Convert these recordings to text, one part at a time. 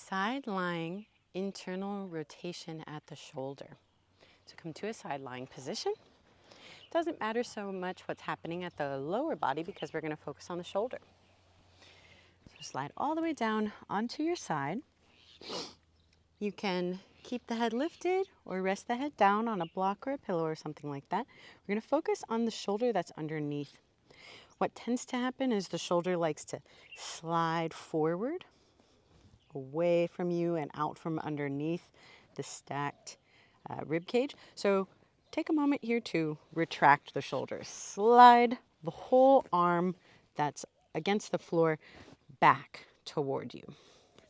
Side lying internal rotation at the shoulder. So come to a side lying position. Doesn't matter so much what's happening at the lower body because we're going to focus on the shoulder. So slide all the way down onto your side. You can keep the head lifted or rest the head down on a block or a pillow or something like that. We're going to focus on the shoulder that's underneath. What tends to happen is the shoulder likes to slide forward, away from you and out from underneath the stacked rib cage. So take a moment here to retract the shoulder. Slide the whole arm that's against the floor back toward you.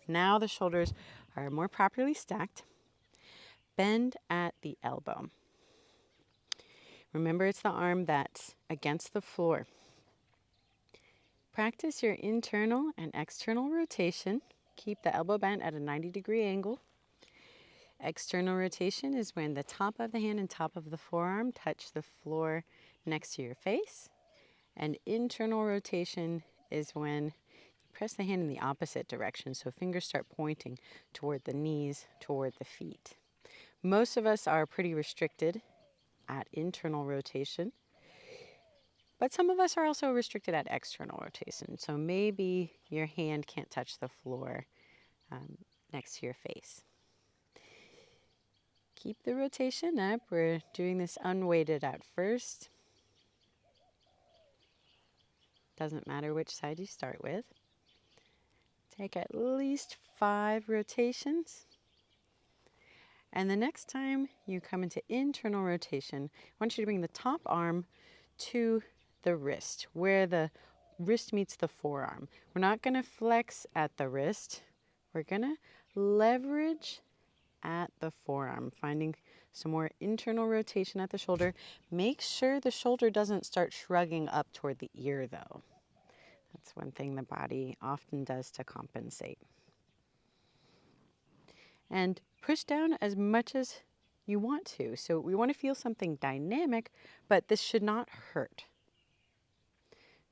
Now the shoulders are more properly stacked. Bend at the elbow. Remember, it's the arm that's against the floor. Practice your internal and external rotation. Keep the elbow bent at a 90-degree angle. External rotation is when the top of the hand and top of the forearm touch the floor next to your face. And internal rotation is when you press the hand in the opposite direction, so fingers start pointing toward the knees, toward the feet. Most of us are pretty restricted at internal rotation, but some of us are also restricted at external rotation. So maybe your hand can't touch the floor next to your face. Keep the rotation up. We're doing this unweighted at first. Doesn't matter which side you start with. Take at least 5 rotations. And the next time you come into internal rotation, I want you to bring the top arm to the wrist, where the wrist meets the forearm. We're not going to flex at the wrist. We're going to leverage at the forearm, finding some more internal rotation at the shoulder. Make sure the shoulder doesn't start shrugging up toward the ear, though. That's one thing the body often does to compensate. And push down as much as you want to. So we want to feel something dynamic, but this should not hurt.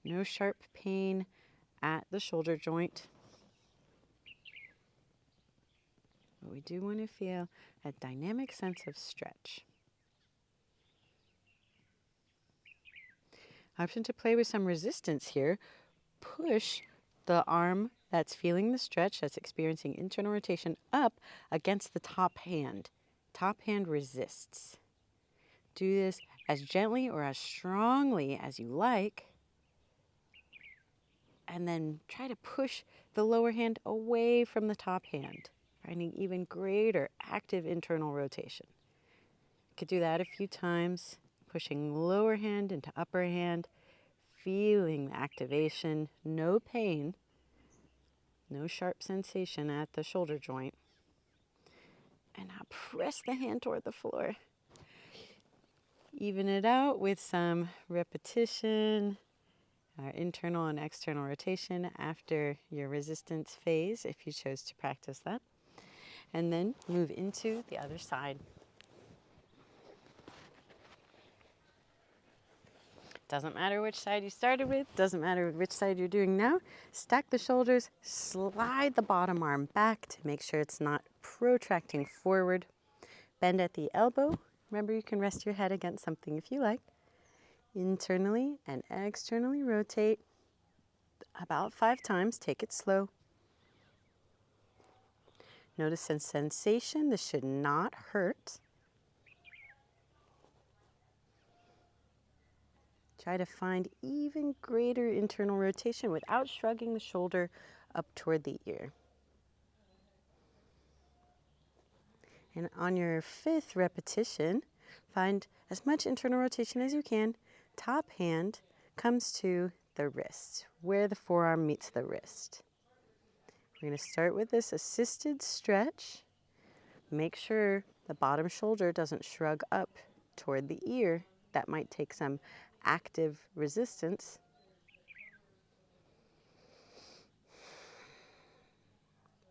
No sharp pain at the shoulder joint. But we do want to feel a dynamic sense of stretch. Option to play with some resistance here. Push the arm that's feeling the stretch, that's experiencing internal rotation, up against the top hand. Top hand resists. Do this as gently or as strongly as you like. And then try to push the lower hand away from the top hand, finding even greater active internal rotation. You could do that a few times, pushing lower hand into upper hand, feeling the activation, no pain, no sharp sensation at the shoulder joint. And now press the hand toward the floor. Even it out with some repetition, internal and external rotation after your resistance phase, if you chose to practice that. And then move into the other side. Doesn't matter which side you started with, doesn't matter which side you're doing now. Stack the shoulders, slide the bottom arm back to make sure it's not protracting forward. Bend at the elbow. Remember, you can rest your head against something if you like. Internally and externally rotate about 5 times. Take it slow. Notice the sensation. This should not hurt. Try to find even greater internal rotation without shrugging the shoulder up toward the ear. And on your 5th repetition, find as much internal rotation as you can. Top hand comes to the wrist, where the forearm meets the wrist. We're going to start with this assisted stretch. Make sure the bottom shoulder doesn't shrug up toward the ear. That might take some active resistance.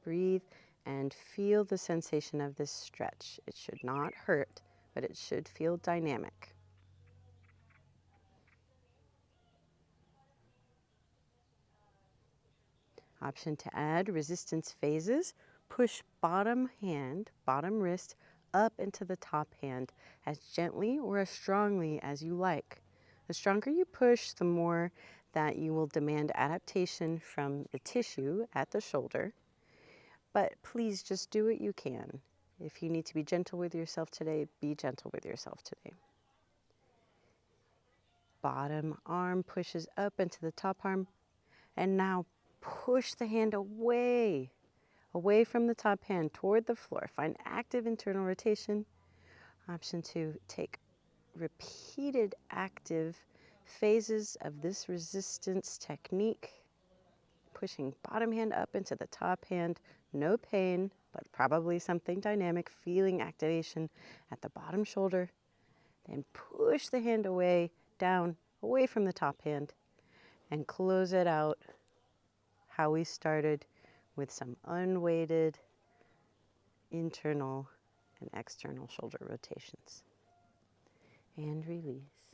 Breathe and feel the sensation of this stretch. It should not hurt, but it should feel dynamic. Option to add resistance phases. Push bottom hand, bottom wrist, up into the top hand as gently or as strongly as you like. The stronger you push, the more that you will demand adaptation from the tissue at the shoulder. But please just do what you can. If you need to be gentle with yourself today, be gentle with yourself today. Bottom arm pushes up into the top arm, and now push the hand away from the top hand toward the floor. Find active internal rotation. Option 2, take repeated active phases of this resistance technique. Pushing bottom hand up into the top hand, no pain, but probably something dynamic, feeling activation at the bottom shoulder. Then push the hand away, down, away from the top hand, and close it out how we started, with some unweighted internal and external shoulder rotations. And release.